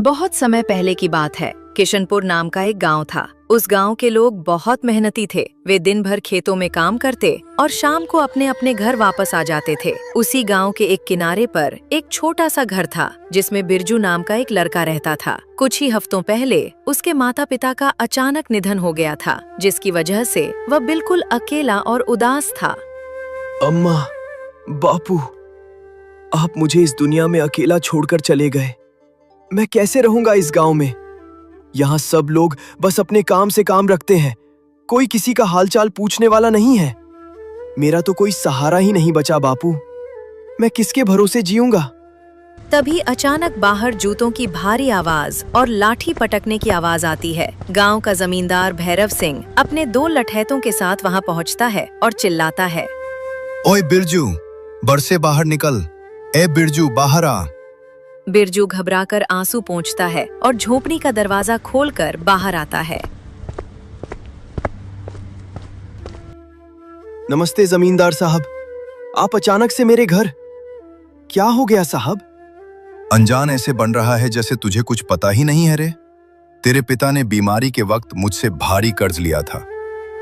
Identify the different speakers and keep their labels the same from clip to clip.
Speaker 1: बहुत समय पहले की बात है। किशनपुर नाम का एक गांव था। उस गांव के लोग बहुत मेहनती थे। वे दिन भर खेतों में काम करते और शाम को अपने अपने घर वापस आ जाते थे। उसी गांव के एक किनारे पर एक छोटा सा घर था जिसमें बिरजू नाम का एक लड़का रहता था। कुछ ही हफ्तों पहले उसके माता पिता का अचानक निधन हो गया था, जिसकी वजह से वह बिल्कुल अकेला और उदास था।
Speaker 2: अम्मा, बापू, आप मुझे इस दुनिया में अकेला छोड़कर चले गए। मैं कैसे रहूंगा इस गांव में? यहाँ सब लोग बस अपने काम से काम रखते हैं। कोई किसी का हालचाल पूछने वाला नहीं है। मेरा तो कोई सहारा ही नहीं बचा बापू। मैं किसके भरोसे जीऊंगा?
Speaker 1: तभी अचानक बाहर जूतों की भारी आवाज और लाठी पटकने की आवाज आती है। गांव का जमींदार भैरव सिंह अपने 2 लठैतों के साथ वहां पहुंचता है और चिल्लाता है,
Speaker 3: ओए बिरजू, बरसे बाहर निकल। ए बिरजू, बाहर आ।
Speaker 1: बिरजू घबराकर आंसू पोंछता है और झोपड़ी का दरवाजा खोलकर बाहर आता है।
Speaker 2: नमस्ते जमींदार साहब, आप अचानक से मेरे घर। क्या हो गया साहब?
Speaker 3: अनजान ऐसे बन रहा है जैसे तुझे कुछ पता ही नहीं है रे। तेरे पिता ने बीमारी के वक्त मुझसे भारी कर्ज लिया था।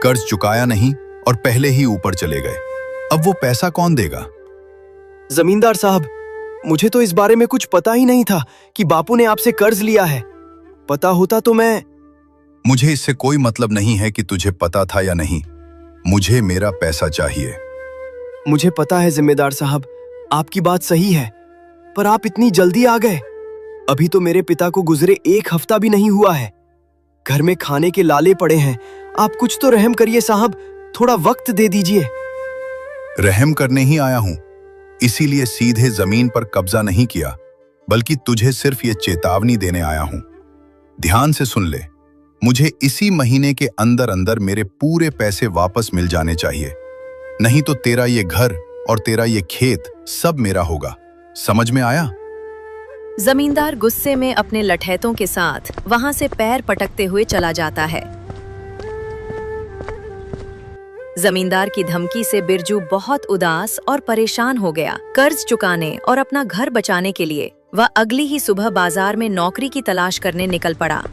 Speaker 3: कर्ज चुकाया नहीं और पहले ही ऊपर चले गए। अब वो पैसा कौन देगा?
Speaker 2: जमींदार साहब, मुझे तो इस बारे में कुछ पता ही नहीं था कि बापू ने आपसे कर्ज लिया है। पता होता तो मैं।
Speaker 3: मुझे इससे कोई मतलब नहीं है कि तुझे पता था या नहीं। मुझे मेरा पैसा चाहिए।
Speaker 2: मुझे पता है जिम्मेदार साहब, आपकी बात सही है, पर आप इतनी जल्दी आ गए। अभी तो मेरे पिता को गुजरे 1 हफ्ता भी नहीं हुआ है। घर में खाने के लाले पड़े हैं। आप कुछ तो रहम करिए साहब, थोड़ा वक्त दे दीजिए।
Speaker 3: रहम करने ही आया हूं, इसीलिए सीधे जमीन पर कब्जा नहीं किया, बल्कि तुझे सिर्फ ये चेतावनी देने आया हूं। ध्यान से सुन ले, मुझे इसी महीने के अंदर अंदर मेरे पूरे पैसे वापस मिल जाने चाहिए, नहीं तो तेरा ये घर और तेरा ये खेत सब मेरा होगा। समझ में आया?
Speaker 1: जमींदार गुस्से में अपने लठैतों के साथ वहां से पैर पटकते हुए चला जाता है। जमींदार की धमकी से बिरजू बहुत उदास और परेशान हो गया। कर्ज चुकाने और अपना घर बचाने के लिए वह अगली ही सुबह बाजार में नौकरी की तलाश करने निकल पड़ा।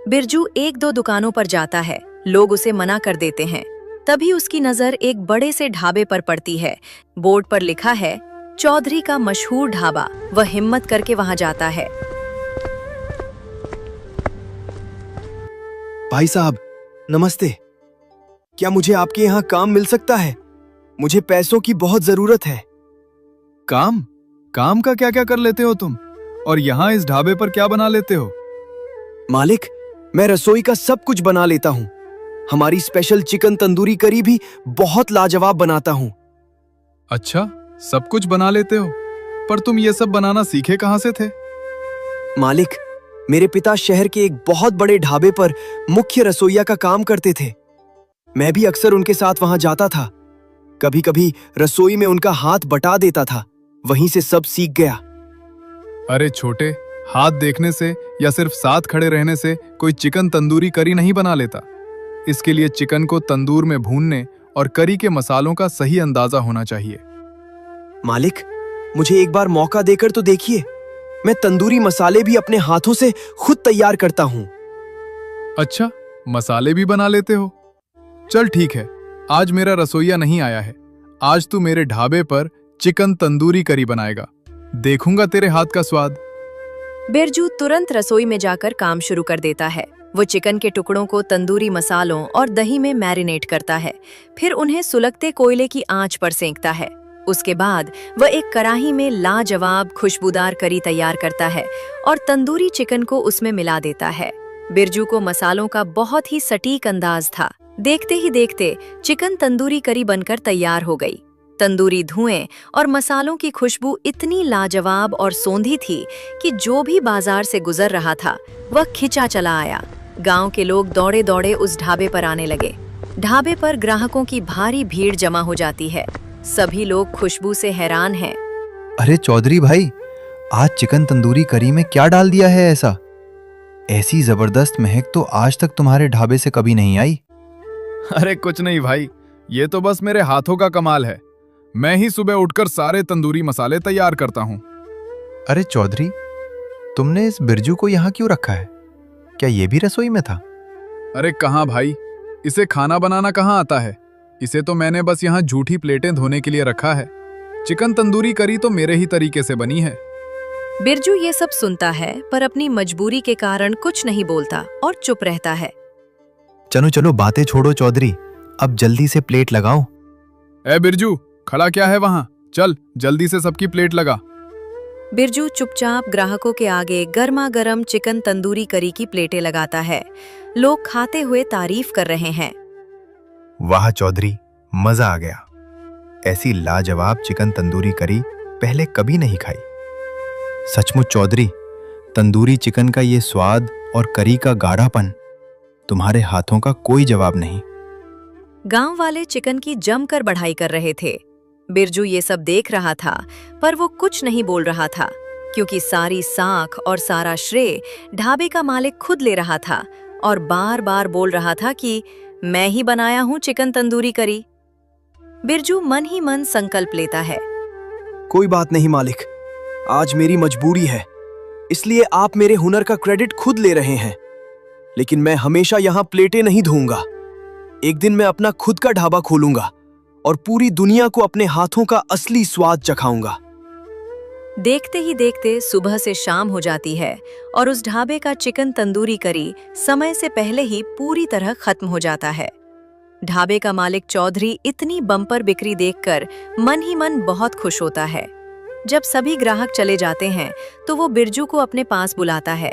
Speaker 1: बिरजू 1-2 दुकानों पर जाता है। लोग उसे मना कर देते हैं। तभी उसकी नजर एक बड़े से ढाबे पर पड़ती है। बोर्ड पर लिखा है चौधरी का मशहूर ढाबा। वह हिम्मत करके वहां जाता है।
Speaker 2: भाई साहब, नमस्ते। क्या मुझे आपके यहाँ काम मिल सकता है? मुझे पैसों की बहुत जरूरत है।
Speaker 4: काम? काम का क्या क्या कर लेते हो तुम? और यहाँ इस ढाबे पर क्या बना लेते हो?
Speaker 2: मालिक, मैं रसोई का सब कुछ बना लेता हूँ। हमारी स्पेशल चिकन तंदूरी करी भी बहुत लाजवाब बनाता हूँ।
Speaker 4: अच्छा, सब कुछ बना लेते हो? पर तुम ये सब बनाना सीखे कहाँ से थे?
Speaker 2: मालिक, मेरे पिता शहर के एक बहुत बड़े ढाबे पर मुख्य रसोइया का काम करते थे। मैं भी अक्सर उनके साथ वहां जाता था। कभी कभी रसोई में उनका हाथ बटा देता था। वहीं से सब सीख गया।
Speaker 4: अरे छोटे, हाथ देखने से या सिर्फ साथ खड़े रहने से कोई चिकन तंदूरी करी नहीं बना लेता। इसके लिए चिकन को तंदूर में भूनने और करी के मसालों का सही अंदाजा होना चाहिए।
Speaker 2: मालिक, मुझे एक बार मौका देकर तो देखिए। मैं तंदूरी मसाले भी अपने हाथों से खुद तैयार करता हूँ।
Speaker 4: अच्छा, मसाले भी बना लेते हो? चल ठीक है, आज मेरा रसोइया नहीं आया है। आज तू मेरे ढाबे पर चिकन तंदूरी करी बनाएगा। देखूंगा तेरे हाथ का स्वाद।
Speaker 1: बिरजू तुरंत रसोई में जाकर काम शुरू कर देता है। वो चिकन के टुकड़ों को तंदूरी मसालों और दही में मैरिनेट करता है। फिर उन्हें सुलगते कोयले की आंच पर सेंकता है। उसके बाद वह एक कढ़ाई में लाजवाब खुशबूदार करी तैयार करता है और तंदूरी चिकन को उसमें मिला देता है। बिरजू को मसालों का बहुत ही सटीक अंदाज था। देखते ही देखते चिकन तंदूरी करी बनकर तैयार हो गई। तंदूरी धुएं और मसालों की खुशबू इतनी लाजवाब और सोंधी थी कि जो भी बाजार से गुजर रहा था वह खिंचा चला आया। गांव के लोग दौड़े दौड़े उस ढाबे पर आने लगे। ढाबे पर ग्राहकों की भारी भीड़ जमा हो जाती है। सभी लोग खुशबू से हैरान हैं।
Speaker 5: अरे चौधरी भाई, आज चिकन तंदूरी करी में क्या डाल दिया है ऐसा? ऐसी जबरदस्त महक तो आज तक तुम्हारे ढाबे से कभी नहीं आई।
Speaker 4: अरे कुछ नहीं भाई, ये तो बस मेरे हाथों का कमाल है। मैं ही सुबह उठकर सारे तंदूरी मसाले तैयार करता हूँ।
Speaker 5: अरे चौधरी, तुमने इस बिरजू को यहाँ क्यों रखा है? क्या ये भी रसोई में था?
Speaker 4: अरे कहाँ भाई, इसे खाना बनाना कहाँ आता है। इसे तो मैंने बस यहाँ झूठी प्लेटें धोने के लिए रखा है। चिकन तंदूरी करी तो मेरे ही तरीके से बनी है।
Speaker 1: बिरजू ये सब सुनता है पर अपनी मजबूरी के कारण कुछ नहीं बोलता और चुप रहता है।
Speaker 5: चलो चलो बातें छोड़ो चौधरी, अब जल्दी से प्लेट लगाओ।
Speaker 4: ए बिरजू, खड़ा क्या है वहां? चल जल्दी से सबकी प्लेट लगा।
Speaker 1: बिरजू चुपचाप ग्राहकों के आगे गर्मा गर्म चिकन तंदूरी करी की प्लेटें लगाता है। लोग खाते हुए तारीफ कर रहे हैं।
Speaker 5: वाह चौधरी, मजा आ गया। ऐसी लाजवाब चिकन तंदूरी करी पहले कभी नहीं खाई। सचमुच चौधरी, तंदूरी चिकन का ये स्वाद और करी का गाढ़ापन, तुम्हारे हाथों का कोई जवाब नहीं।
Speaker 1: गांव वाले चिकन की जमकर बढ़ाई कर रहे थे। बिरजू ये सब देख रहा था पर वो कुछ नहीं बोल रहा था, क्योंकि सारी साख और सारा श्रेय ढाबे का मालिक खुद ले रहा था और बार बार बोल रहा था कि मैं ही बनाया हूं चिकन तंदूरी करी। बिरजू मन ही मन संकल्प लेता है।
Speaker 2: कोई बात नहीं मालिक, आज मेरी मजबूरी है, इसलिए आप मेरे हुनर का क्रेडिट खुद ले रहे हैं। लेकिन मैं हमेशा यहाँ प्लेटें नहीं धोऊंगा। एक दिन मैं अपना खुद का ढाबा खोलूंगा और पूरी दुनिया को अपने हाथों का असली स्वाद चखाऊंगा।
Speaker 1: देखते ही देखते सुबह से शाम हो जाती है और उस ढाबे का चिकन तंदूरी करी समय से पहले ही पूरी तरह खत्म हो जाता है। ढाबे का मालिक चौधरी इतनी बम्पर बिक्री देखकर मन ही मन बहुत खुश होता है। जब सभी ग्राहक चले जाते हैं तो वो बिरजू को अपने पास बुलाता है।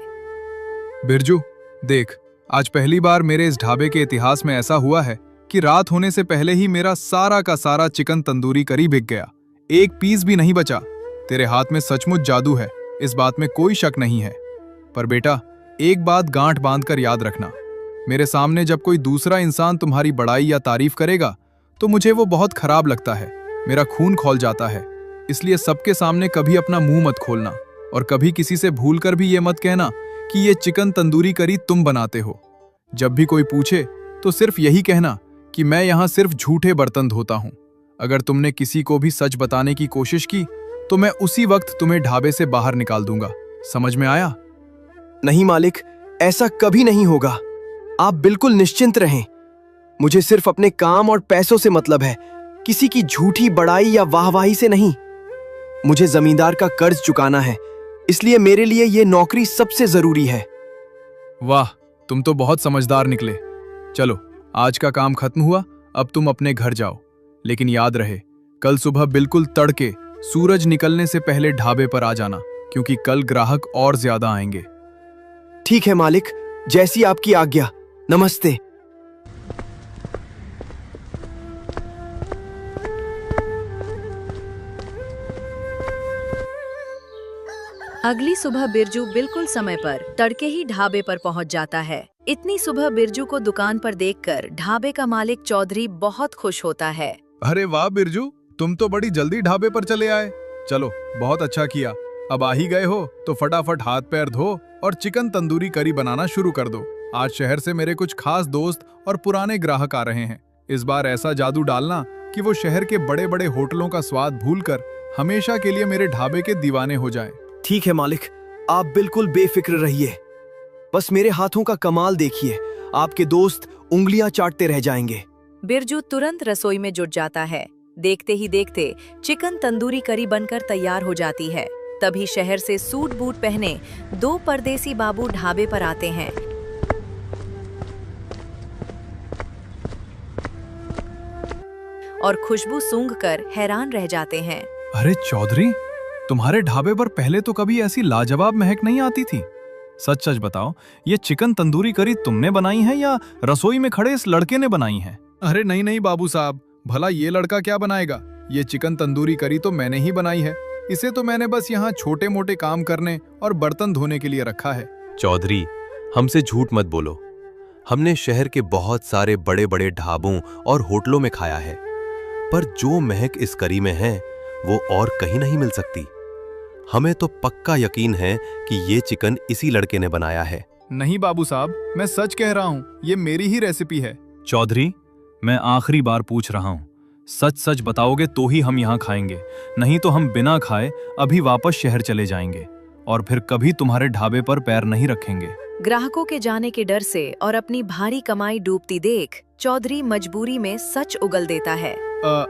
Speaker 4: बिरजू देख, आज पहली बार मेरे इस ढाबे के इतिहास में ऐसा हुआ है कि रात होने से पहले ही मेरा सारा का सारा चिकन तंदूरी करी बिक गया। एक पीस भी नहीं बचा। तेरे हाथ में सचमुच जादू है, इस बात में कोई शक नहीं है। पर बेटा, एक बात गांठ बांधकर याद रखना, मेरे सामने जब कोई दूसरा इंसान तुम्हारी बड़ाई या तारीफ करेगा तो मुझे वो बहुत खराब लगता है, मेरा खून खौल जाता है। इसलिए सबके सामने कभी अपना मुंह मत खोलना और कभी किसी से भूलकर भी ये मत कहना कि ये चिकन तंदूरी करी तुम बनाते हो। जब भी कोई पूछे तो सिर्फ यही कहना कि मैं यहाँ सिर्फ झूठे बर्तन धोता हूँ। अगर तुमने किसी को भी सच बताने की कोशिश की तो मैं उसी वक्त तुम्हें ढाबे से बाहर निकाल दूंगा। समझ में आया?
Speaker 2: नहीं मालिक, ऐसा कभी नहीं होगा। आप बिल्कुल निश्चिंत रहें। मुझे सिर्फ अपने काम और पैसों से मतलब है, किसी की झूठी बड़ाई या वाहवाही से नहीं। मुझे जमींदार का कर्ज चुकाना है, इसलिए मेरे लिए ये नौकरी सबसे जरूरी है।
Speaker 4: वाह, तुम तो बहुत समझदार निकले। चलो, आज का काम खत्म हुआ, अब तुम अपने घर जाओ। लेकिन याद रहे, कल सुबह बिल्कुल तड़के सूरज निकलने से पहले ढाबे पर आ जाना, क्योंकि कल ग्राहक और ज्यादा आएंगे।
Speaker 2: ठीक है मालिक, जैसी आपकी आज्ञा। नमस्ते।
Speaker 1: अगली सुबह बिरजू बिल्कुल समय पर तड़के ही ढाबे पर पहुंच जाता है। इतनी सुबह बिरजू को दुकान पर देखकर ढाबे का मालिक चौधरी बहुत खुश होता है।
Speaker 4: अरे वाह बिरजू, तुम तो बड़ी जल्दी ढाबे पर चले आए। चलो, बहुत अच्छा किया। अब आ ही गए हो तो फटाफट हाथ पैर धो और चिकन तंदूरी करी बनाना शुरू कर दो। आज शहर से मेरे कुछ खास दोस्त और पुराने ग्राहक आ रहे हैं। इस बार ऐसा जादू डालना कि वो शहर के बड़े बड़े होटलों का स्वाद भूलकर हमेशा के लिए मेरे ढाबे के दीवाने हो जाएं।
Speaker 2: ठीक है मालिक, आप बिल्कुल बेफिक्र रहिए। बस मेरे हाथों का कमाल देखिए, आपके दोस्त उंगलियां चाटते रह जाएंगे।
Speaker 1: बिरजू तुरंत रसोई में जुट जाता है। देखते ही देखते चिकन तंदूरी करी बनकर तैयार हो जाती है। तभी शहर से सूट बूट पहने दो परदेसी बाबू ढाबे पर आते हैं। और खुशबू सूंघकर हैरान रह जाते हैं।
Speaker 4: अरे चौधरी, तुम्हारे ढाबे पर पहले तो कभी ऐसी लाजवाब महक नहीं आती थी। सच सच बताओ, ये चिकन तंदूरी करी तुमने बनाई है या रसोई में खड़े इस लड़के ने बनाई है? अरे नहीं नहीं बाबू साहब, भला ये लड़का क्या बनाएगा? ये चिकन तंदूरी करी तो मैंने ही बनाई है। इसे तो मैंने बस यहाँ छोटे मोटे काम करने और बर्तन धोने के लिए रखा है।
Speaker 6: चौधरी, हमसे झूठ मत बोलो। हमने शहर के बहुत सारे बड़े बड़े ढाबों और होटलों में खाया है, पर जो महक इस करी में है वो और कहीं नहीं मिल सकती। हमें तो पक्का यकीन है कि ये चिकन इसी लड़के ने बनाया है।
Speaker 4: नहीं बाबू साहब, मैं सच कह रहा हूँ, ये मेरी ही रेसिपी है।
Speaker 6: चौधरी,
Speaker 7: मैं आखिरी बार पूछ रहा हूँ, सच सच बताओगे तो ही हम यहाँ खाएंगे, नहीं तो हम बिना खाए अभी वापस शहर चले जाएंगे और फिर कभी तुम्हारे ढाबे पर पैर नहीं रखेंगे।
Speaker 1: ग्राहकों के जाने के डर से और अपनी भारी कमाई डूबती देख चौधरी मजबूरी में सच उगल देता है।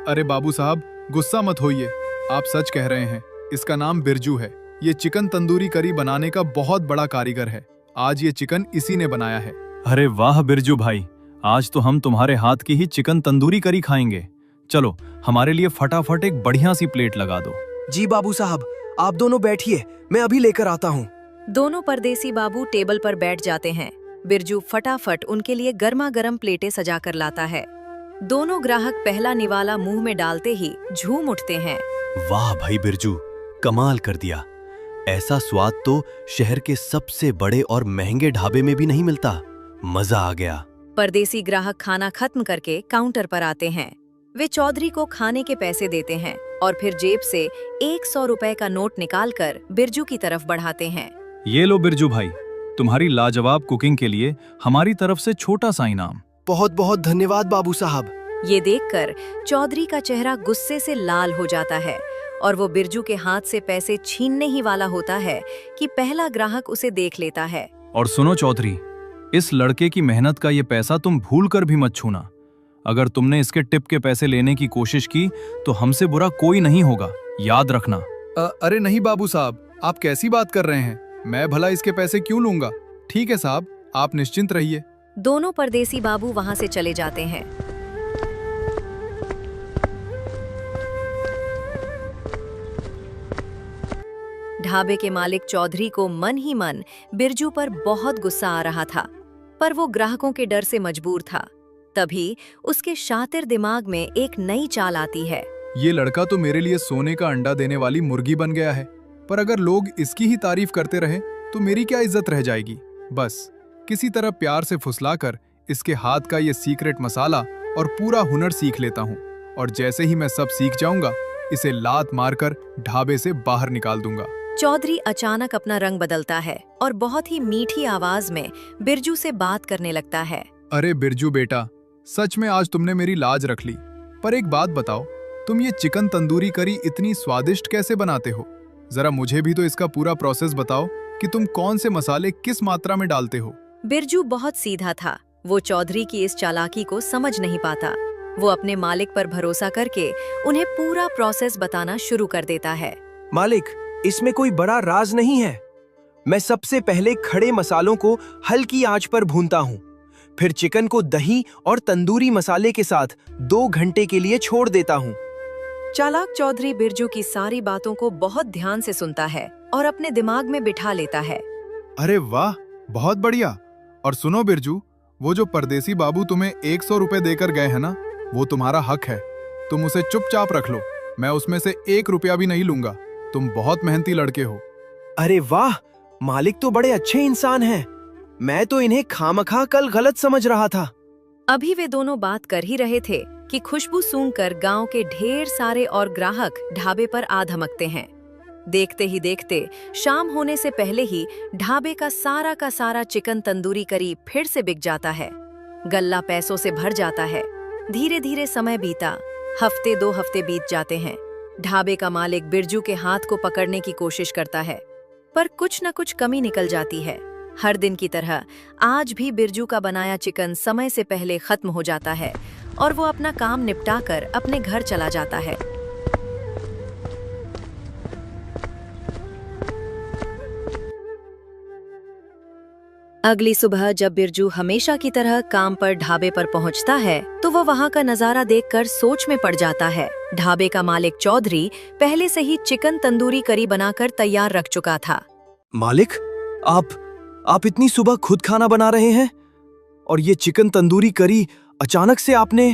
Speaker 4: अरे बाबू साहब, गुस्सा मत होइए, आप सच कह रहे हैं। इसका नाम बिरजू है। ये चिकन तंदूरी करी बनाने का बहुत बड़ा कारीगर है। आज ये चिकन इसी ने बनाया है।
Speaker 7: अरे वाह बिरजू भाई, आज तो हम तुम्हारे हाथ की ही चिकन तंदूरी करी खाएंगे। चलो हमारे लिए फटाफट एक बढ़िया सी प्लेट लगा दो।
Speaker 2: जी बाबू साहब, आप दोनों बैठिए, मैं अभी लेकर आता हूँ।
Speaker 1: दोनों परदेसी बाबू टेबल पर बैठ जाते हैं। बिरजू फटाफट उनके लिए गर्मा गर्म प्लेटें सजाकर लाता है। दोनों ग्राहक पहला निवाला मुंह में डालते ही झूम उठते हैं।
Speaker 6: वाह भाई बिरजू, कमाल कर दिया। ऐसा स्वाद तो शहर के सबसे बड़े और महंगे ढाबे में भी नहीं मिलता। मजा आ गया।
Speaker 1: परदेसी ग्राहक खाना खत्म करके काउंटर पर आते हैं। वे चौधरी को खाने के पैसे देते हैं और फिर जेब से 100 रुपए का नोट निकालकर बिरजू की तरफ बढ़ाते हैं।
Speaker 7: ये लो बिरजू भाई, तुम्हारी लाजवाब कुकिंग के लिए हमारी तरफ से छोटा सा इनाम।
Speaker 2: बहुत बहुत धन्यवाद बाबू साहब।
Speaker 1: ये देखकर चौधरी का चेहरा गुस्से से लाल हो जाता है और वो बिरजू के हाथ से पैसे छीनने ही वाला होता है कि पहला ग्राहक उसे देख लेता है।
Speaker 7: और सुनो चौधरी, इस लड़के की मेहनत का ये पैसा तुम भूल कर भी मत छूना। अगर तुमने इसके टिप के पैसे लेने की कोशिश की तो हमसे बुरा कोई नहीं होगा, याद रखना।
Speaker 4: अरे नहीं बाबू साहब, आप कैसी बात कर रहे हैं? मैं भला इसके पैसे क्यों लूंगा? ठीक है साहब, आप निश्चिंत रहिए।
Speaker 1: दोनों परदेसी बाबू वहां से चले जाते हैं। ढाबे के मालिक चौधरी को मन ही मन बिरजू पर बहुत गुस्सा आ रहा था, पर वो ग्राहकों के डर से मजबूर था। तभी उसके शातिर दिमाग में एक नई चाल आती है।
Speaker 4: ये लड़का तो मेरे लिए सोने का अंडा देने वाली मुर्गी बन गया है, पर अगर लोग इसकी ही तारीफ करते रहे तो मेरी क्या इज्जत रह जाएगी। बस किसी तरह प्यार से फुसलाकर इसके हाथ का ये सीक्रेट मसाला और पूरा हुनर सीख लेता हूँ, और जैसे ही मैं सब सीख जाऊंगा इसे लात मारकर ढाबे से बाहर निकाल दूंगा।
Speaker 1: चौधरी अचानक अपना रंग बदलता है और बहुत ही मीठी आवाज में बिरजू से बात करने लगता है।
Speaker 4: अरे बिरजू बेटा, सच में आज तुमने मेरी लाज रख ली। पर एक बात बताओ, तुम ये चिकन तंदूरी करी इतनी स्वादिष्ट कैसे बनाते हो? जरा मुझे भी तो इसका पूरा प्रोसेस बताओ कि तुम कौन से मसाले किस मात्रा में डालते हो।
Speaker 1: बिरजू बहुत सीधा था। वो चौधरी की इस चालाकी को समझ नहीं पाता। वो अपने मालिक पर भरोसा करके उन्हें पूरा प्रोसेस बताना शुरू कर देता है।
Speaker 2: मालिक, इसमें कोई बड़ा राज नहीं है। मैं सबसे पहले खड़े मसालों को हल्की आंच पर भूनता हूँ, फिर चिकन को दही और तंदूरी मसाले के साथ 2 घंटे के लिए छोड़ देता हूँ।
Speaker 1: चालाक चौधरी बिरजू की सारी बातों को बहुत ध्यान से सुनता है और अपने दिमाग में बिठा लेता है।
Speaker 4: अरे वाह, बहुत बढ़िया। और सुनो बिरजू, वो जो परदेसी बाबू तुम्हें 100 रुपए देकर गए हैं ना, वो तुम्हारा हक है। तुम उसे चुपचाप रख लो, मैं उसमें से 1 रुपया भी नहीं लूंगा। तुम बहुत मेहनती लड़के हो।
Speaker 2: अरे वाह, मालिक तो बड़े अच्छे इंसान हैं। मैं तो इन्हें खामखा कल गलत समझ रहा था।
Speaker 1: अभी वे दोनों बात कर ही रहे थे कि खुशबू सूंघकर गांव के ढेर सारे और ग्राहक ढाबे पर आ धमकते हैं। देखते ही देखते शाम होने से पहले ही ढाबे का सारा चिकन तंदूरी करी फिर से बिक जाता है। गल्ला पैसों से भर जाता है। धीरे धीरे समय बीता, हफ्ते 2 हफ्ते बीत जाते हैं। ढाबे का मालिक बिरजू के हाथ को पकड़ने की कोशिश करता है, पर कुछ न कुछ कमी निकल जाती है। हर दिन की तरह आज भी बिरजू का बनाया चिकन समय से पहले खत्म हो जाता है और वो अपना काम निपटाकर अपने घर चला जाता है। अगली सुबह जब बिरजू हमेशा की तरह काम पर ढाबे पर पहुंचता है तो वो वहां का नजारा देखकर सोच में पड़ जाता है। ढाबे का मालिक चौधरी पहले से ही चिकन तंदूरी करी बनाकर तैयार रख चुका था।
Speaker 2: मालिक, आप इतनी सुबह खुद खाना बना रहे हैं? और ये चिकन तंदूरी करी अचानक से आपने?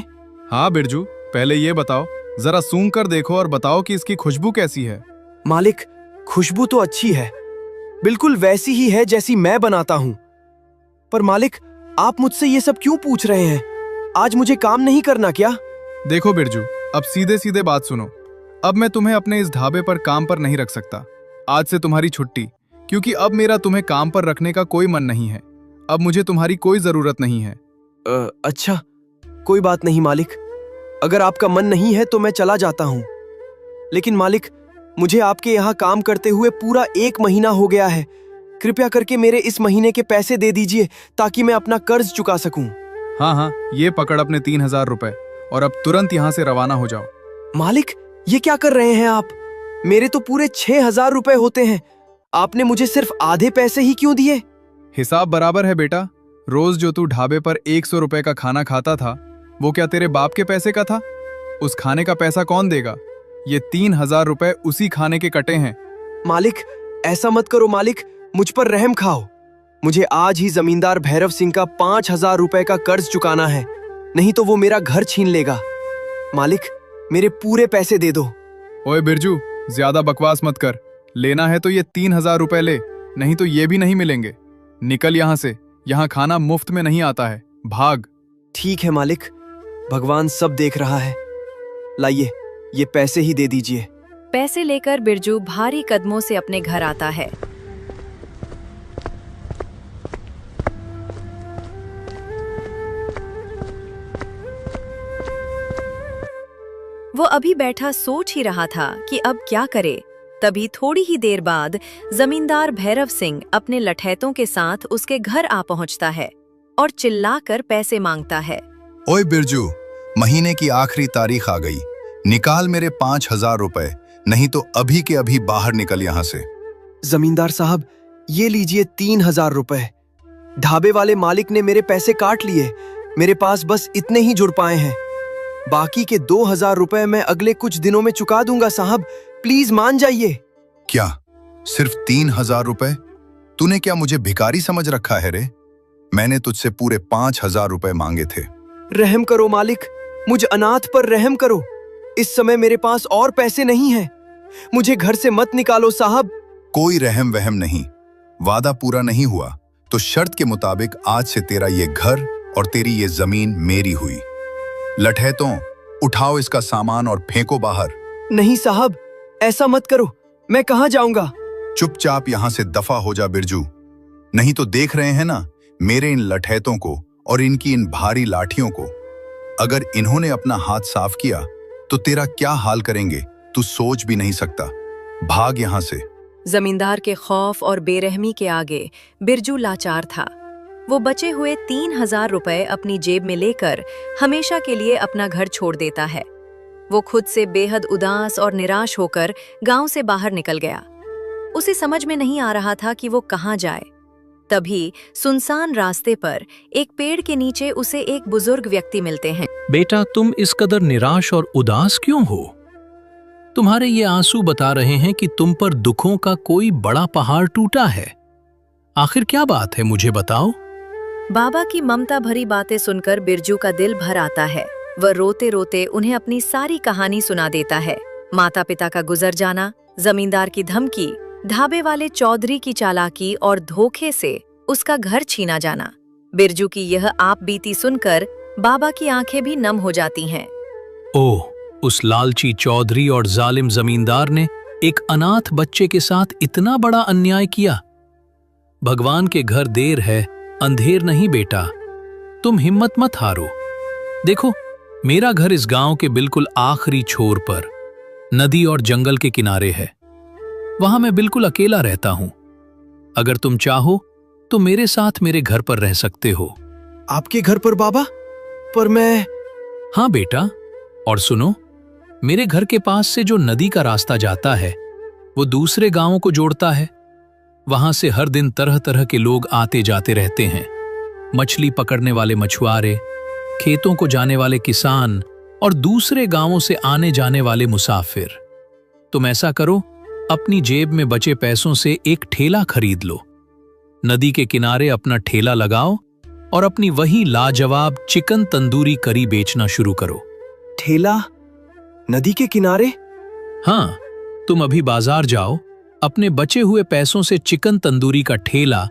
Speaker 4: हाँ बिरजू, पहले ये बताओ, जरा सूंघ कर देखो और बताओ कि इसकी खुशबू कैसी है।
Speaker 2: मालिक, खुशबू तो अच्छी है, बिल्कुल वैसी ही है जैसी मैं बनाता हूँ। पर मालिक, आप मुझसे ये सब क्यों पूछ रहे हैं? आज मुझे काम नहीं करना क्या?
Speaker 4: देखो बिरजू, अब सीधे सीधे बात सुनो। अब मैं तुम्हें अपने इस ढाबे पर काम पर नहीं रख सकता। आज से तुम्हारी छुट्टी, क्योंकि अब मेरा तुम्हें काम पर रखने का कोई मन नहीं है। अब मुझे तुम्हारी कोई जरूरत नहीं है।
Speaker 2: अच्छा, कोई बात नहीं मालिक, अगर आपका मन नहीं है तो मैं चला जाता हूँ। लेकिन मालिक, मुझे आपके यहाँ काम करते हुए पूरा 1 महीना हो गया है। कृपया करके मेरे इस महीने के पैसे दे दीजिए ताकि मैं अपना कर्ज चुका सकूं।
Speaker 4: हाँ हाँ, ये पकड़ अपने 3000 रुपए और अब तुरंत यहाँ से रवाना हो जाओ।
Speaker 2: मालिक, ये क्या कर रहे हैं आप? मेरे तो पूरे 6000 रुपए होते हैं। आपने मुझे सिर्फ आधे पैसे ही क्यों दिए?
Speaker 4: हिसाब बराबर है बेटा। रोज जो तू ढाबे पर 100 रुपए का खाना खाता था, वो क्या तेरे बाप के पैसे का था? उस खाने का पैसा कौन देगा? ये 3000 रुपए उसी खाने के कटे हैं।
Speaker 2: मालिक, ऐसा मत करो मालिक, मुझ पर रहम खाओ। मुझे आज ही जमींदार भैरव सिंह का 5000 रुपए का कर्ज चुकाना है, नहीं तो वो मेरा घर छीन लेगा। मालिक, मेरे पूरे पैसे दे दो।
Speaker 4: ओए बिरजू, ज्यादा बकवास मत कर। लेना है तो ये 3000 रुपए ले, नहीं तो ये भी नहीं मिलेंगे। निकल यहाँ से, यहाँ खाना मुफ्त में नहीं आता है। भाग।
Speaker 2: ठीक है मालिक, भगवान सब देख रहा है। लाइए, ये पैसे ही दे दीजिए।
Speaker 1: पैसे लेकर बिरजू भारी कदमों से अपने घर आता है। वो अभी बैठा सोच ही रहा था कि अब क्या करे। तभी थोड़ी ही देर बाद जमींदार भैरव सिंह अपने लठैतों के साथ उसके घर आ पहुंचता है और चिल्लाकर पैसे मांगता है।
Speaker 3: ओए बिरजू, महीने की आखिरी तारीख आ गई, निकाल मेरे 5000 रुपए, नहीं तो अभी के अभी बाहर निकल यहाँ से।
Speaker 2: जमींदार साहब, ये लीजिए 3000 रुपए। ढाबे वाले मालिक ने मेरे पैसे काट लिए, मेरे पास बस इतने ही जुड़ पाए हैं। बाकी के 2000 रुपए मैं अगले कुछ दिनों में चुका दूंगा साहब, प्लीज मान जाइए।
Speaker 3: क्या सिर्फ 3000 रुपए? तूने क्या मुझे भिखारी समझ रखा है रे? मैंने तुझसे पूरे 5000 रुपए मांगे थे।
Speaker 2: रहम करो मालिक, मुझ अनाथ पर रहम करो। इस समय मेरे पास और पैसे नहीं हैं। मुझे घर से मत निकालो साहब।
Speaker 3: कोई रहम वहम नहीं। वादा पूरा नहीं हुआ तो शर्त के मुताबिक आज से तेरा ये घर और तेरी ये जमीन मेरी हुई। लठैतों, उठाओ इसका सामान और फेंको बाहर।
Speaker 2: नहीं साहब, ऐसा मत करो। मैं कहाँ जाऊंगा?
Speaker 3: चुपचाप यहां से दफा हो जा बिरजू, नहीं तो देख रहे हैं ना मेरे इन लठैतों को और इनकी इन भारी लाठियों को। अगर इन्होंने अपना हाथ साफ किया तो तेरा क्या हाल करेंगे तू सोच भी नहीं सकता। भाग यहां से।
Speaker 1: जमींदार के खौफ और बेरहमी के आगे बिरजू लाचार था। वो बचे हुए 3000 रुपए अपनी जेब में लेकर हमेशा के लिए अपना घर छोड़ देता है। वो खुद से बेहद उदास और निराश होकर गांव से बाहर निकल गया। उसे समझ में नहीं आ रहा था कि वो कहाँ जाए। तभी सुनसान रास्ते पर एक पेड़ के नीचे उसे एक बुजुर्ग व्यक्ति मिलते हैं।
Speaker 8: बेटा, तुम इस कदर निराश और उदास क्यों हो? तुम्हारे ये आंसू बता रहे हैं कि तुम पर दुखों का कोई बड़ा पहाड़ टूटा है। आखिर क्या बात है, मुझे बताओ।
Speaker 1: बाबा की ममता भरी बातें सुनकर बिरजू का दिल भर आता है। वह रोते रोते उन्हें अपनी सारी कहानी सुना देता है। माता पिता का गुजर जाना, जमींदार की धमकी, ढाबे वाले चौधरी की चालाकी और धोखे से उसका घर छीना जाना। बिरजू की यह आप बीती सुनकर बाबा की आंखें भी नम हो जाती हैं।
Speaker 8: ओह, उस लालची चौधरी और जालिम जमींदार ने एक अनाथ बच्चे के साथ इतना बड़ा अन्याय किया। भगवान के घर देर है, अंधेर नहीं बेटा। तुम हिम्मत मत हारो। देखो, मेरा घर इस गांव के बिल्कुल आखिरी छोर पर नदी और जंगल के किनारे है। वहां मैं बिल्कुल अकेला रहता हूं। अगर तुम चाहो तो मेरे साथ मेरे घर पर रह सकते हो।
Speaker 2: आपके घर पर बाबा? पर मैं...
Speaker 8: हाँ बेटा, और सुनो, मेरे घर के पास से जो नदी का रास्ता जाता है वो दूसरे गांवों को जोड़ता है। वहां से हर दिन तरह तरह के लोग आते जाते रहते हैं। मछली पकड़ने वाले मछुआरे, खेतों को जाने वाले किसान और दूसरे गांवों से आने जाने वाले मुसाफिर। तुम ऐसा करो, अपनी जेब में बचे पैसों से एक ठेला खरीद लो। नदी के किनारे अपना ठेला लगाओ और अपनी वही लाजवाब चिकन तंदूरी करी बेचना शुरू करो।
Speaker 2: ठेला नदी के किनारे?
Speaker 8: हाँ, तुम अभी बाजार जाओ, अपने बचे हुए पैसों से चिकन तंदूरी का ठेला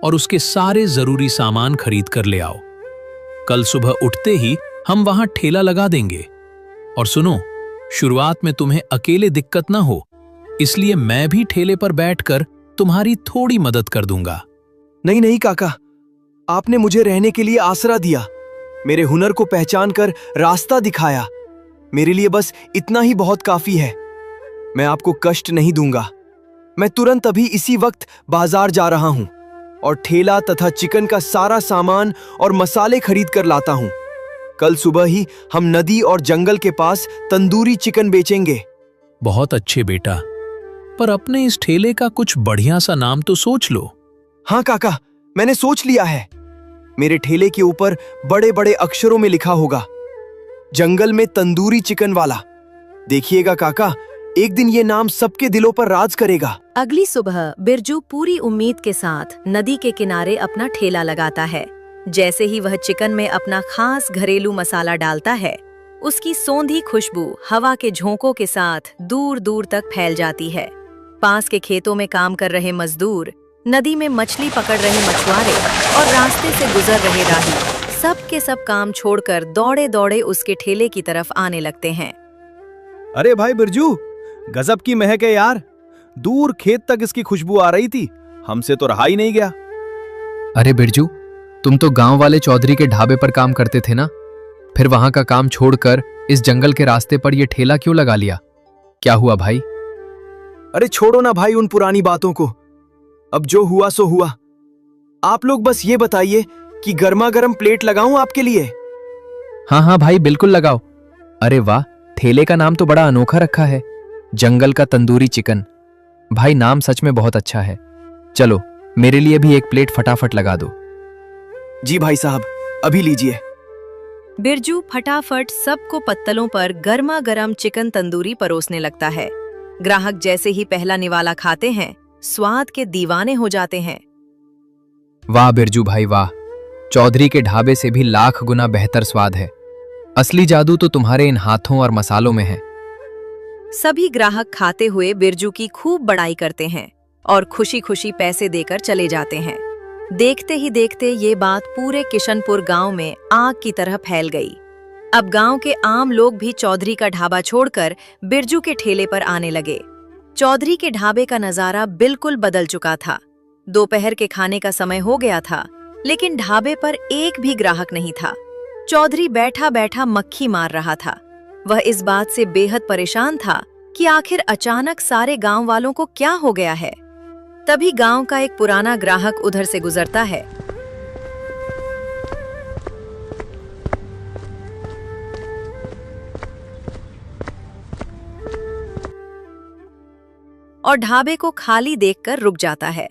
Speaker 8: और उसके सारे जरूरी सामान खरीद कर ले आओ। कल सुबह उठते ही हम वहां ठेला लगा देंगे। और सुनो, शुरुआत में तुम्हें अकेले दिक्कत ना हो, इसलिए मैं भी ठेले पर बैठकर तुम्हारी थोड़ी मदद कर दूंगा।
Speaker 2: नहीं नहीं काका, आपने मुझे रहने के लिए आसरा दिया। मेरे हुनर को पहचान कर रास्ता दिखाया। मेरे लिए बस इतना ही बहुत काफी है। मैं आपको कष्ट नहीं दूंगा। मैं तुरंत अभी इसी वक्त बाजार जा रहा हूं और ठेला तथा चिकन का सारा सामान और मसाले खरीद कर लाता हूं। कल सुबह ही हम नदी और जंगल के पास तंदूरी चिकन बेचेंगे।
Speaker 8: बहुत अच्छे बेटा, पर अपने इस ठेले का कुछ बढ़िया सा नाम तो सोच लो।
Speaker 2: हाँ काका, मैंने सोच लिया है। मेरे ठेले के ऊपर बड़े बड़े अक्षरों में लिखा होगा, जंगल में तंदूरी चिकन वाला। देखिएगा काका, एक दिन ये नाम सबके दिलों पर राज करेगा।
Speaker 1: अगली सुबह बिरजू पूरी उम्मीद के साथ नदी के किनारे अपना ठेला लगाता है। जैसे ही वह चिकन में अपना खास घरेलू मसाला डालता है, उसकी सौंधी खुशबू हवा के झोंकों के साथ दूर दूर तक फैल जाती है। पास के खेतों में काम कर रहे मजदूर, नदी में मछली पकड़ रहे मछुआरे और रास्ते से गुजर रहे राही, सब के सब काम छोड़कर दौड़े दौड़े उसके ठेले की तरफ आने लगते हैं।
Speaker 7: अरे भाई बिरजू, गजब की महक है यार। दूर खेत तक इसकी खुशबू आ रही थी, हमसे तो रहा ही नहीं गया।
Speaker 9: अरे बिरजू, तुम तो गांव वाले चौधरी के ढाबे पर काम करते थे ना? फिर वहां का काम छोड़कर इस जंगल के रास्ते पर यह ठेला क्यों लगा लिया? क्या हुआ भाई?
Speaker 2: अरे छोड़ो ना भाई उन पुरानी बातों को। अब जो हुआ सो हुआ। आप लोग बस ये बताइए कि गर्मा गर्म प्लेट लगाऊं आपके लिए?
Speaker 9: हाँ हाँ भाई, बिल्कुल लगाओ। अरे वाह, ठेले का नाम तो बड़ा अनोखा रखा है, जंगल का तंदूरी चिकन। भाई नाम सच में बहुत अच्छा है। चलो मेरे लिए भी एक प्लेट फटाफट लगा दो।
Speaker 2: जी भाई साहब, अभी लीजिए।
Speaker 1: बिरजू फटाफट सबको पत्तलों पर गर्मा गर्म चिकन तंदूरी परोसने लगता है। ग्राहक जैसे ही पहला निवाला खाते हैं, स्वाद के दीवाने हो जाते हैं।
Speaker 9: वाह बिरजू भाई वाह, चौधरी के ढाबे से भी लाख गुना बेहतर स्वाद है। असली जादू तो तुम्हारे इन हाथों और मसालों में है।
Speaker 1: सभी ग्राहक खाते हुए बिरजू की खूब बड़ाई करते हैं और खुशी खुशी पैसे देकर चले जाते हैं। देखते ही देखते ये बात पूरे किशनपुर गांव में आग की तरह फैल गई। अब गांव के आम लोग भी चौधरी का ढाबा छोड़कर बिरजू के ठेले पर आने लगे। चौधरी के ढाबे का नजारा बिल्कुल बदल चुका था। दोपहर के खाने का समय हो गया था, लेकिन ढाबे पर एक भी ग्राहक नहीं था। चौधरी बैठा बैठा मक्खी मार रहा था। वह इस बात से बेहद परेशान था कि आखिर अचानक सारे गांव वालों को क्या हो गया है। तभी गांव का एक पुराना ग्राहक उधर से गुजरता है। और ढाबे को खाली देखकर रुक जाता है।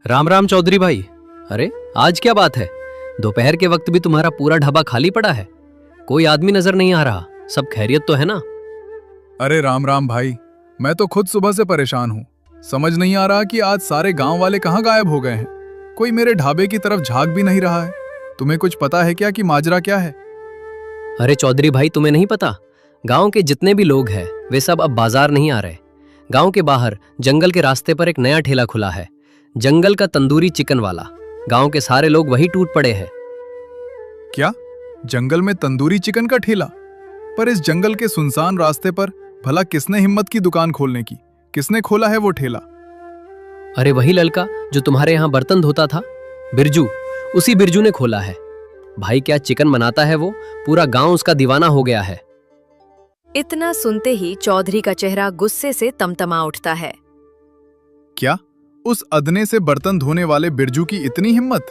Speaker 10: राम राम चौधरी भाई। अरे आज क्या बात है, दोपहर के वक्त भी तुम्हारा पूरा ढाबा खाली पड़ा है, कोई आदमी नजर नहीं आ रहा। सब खैरियत तो है ना?
Speaker 4: अरे राम राम भाई, मैं तो खुद सुबह से परेशान हूँ। समझ नहीं आ रहा कि आज सारे गांव वाले कहाँ गायब हो गए हैं। कोई मेरे ढाबे की तरफ झांक भी नहीं रहा है। तुम्हें कुछ पता है क्या कि माजरा क्या है?
Speaker 10: अरे चौधरी भाई, तुम्हें नहीं पता? गांव के जितने भी लोग हैं वे सब अब बाजार नहीं आ रहे। गांव के बाहर जंगल के रास्ते पर एक नया ठेला खुला है, जंगल का तंदूरी चिकन वाला। गांव के सारे लोग वही टूट पड़े हैं।
Speaker 4: क्या जंगल में तंदूरी चिकन का ठेला? पर इस जंगल के सुनसान रास्ते पर भला किसने हिम्मत की दुकान खोलने की? किसने खोला है वो ठेला?
Speaker 10: अरे वही लड़का जो तुम्हारे यहाँ बर्तन धोता था, बिरजू। उसी बिरजू ने खोला है। भाई क्या चिकन बनाता है वो, पूरा गांव उसका दीवाना हो गया है।
Speaker 1: इतना सुनते ही चौधरी का चेहरा गुस्से से तमतमा उठता है।
Speaker 4: क्या उस अदने से बर्तन धोने वाले बिरजू की इतनी हिम्मत?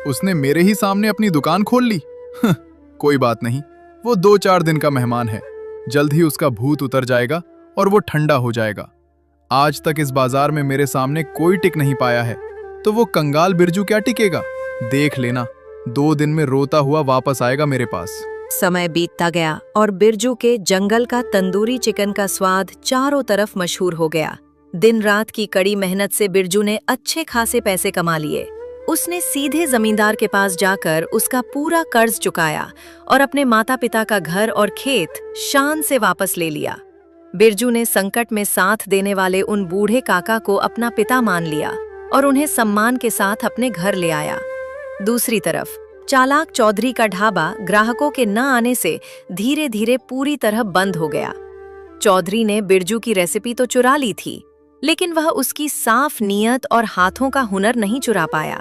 Speaker 4: उसने मेरे ही सामने अपनी दुकान खोल ली। कोई बात नहीं, वो 2-4 दिन का मेहमान है। जल्द ही उसका भूत उतर जाएगा और वो ठंडा हो जाएगा। आज तक इस बाजार में मेरे सामने कोई टिक नहीं पाया है, तो वो कंगाल बिरजू क्या टिकेगा? देख लेना, 2 दिन में रोता हुआ वापस आएगा मेरे पास।
Speaker 1: समय बीतता गया और बिरजू के जंगल का तंदूरी चिकन का स्वाद चारों तरफ मशहूर हो गया। दिन रात की कड़ी मेहनत से बिरजू ने अच्छे खासे पैसे कमा लिए। उसने सीधे जमींदार के पास जाकर उसका पूरा कर्ज चुकाया और अपने माता पिता का घर और खेत शान से वापस ले लिया। बिरजू ने संकट में साथ देने वाले उन बूढ़े काका को अपना पिता मान लिया और उन्हें सम्मान के साथ अपने घर ले आया। दूसरी तरफ चालाक चौधरी का ढाबा ग्राहकों के न आने से धीरे धीरे पूरी तरह बंद हो गया। चौधरी ने बिरजू की रेसिपी तो चुरा ली थी, लेकिन वह उसकी साफ नीयत और हाथों का हुनर नहीं चुरा पाया।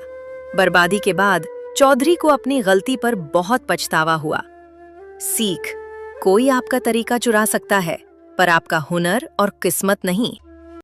Speaker 1: बर्बादी के बाद चौधरी को अपनी गलती पर बहुत पछतावा हुआ। सीख, कोई आपका तरीका चुरा सकता है, पर आपका हुनर और किस्मत नहीं।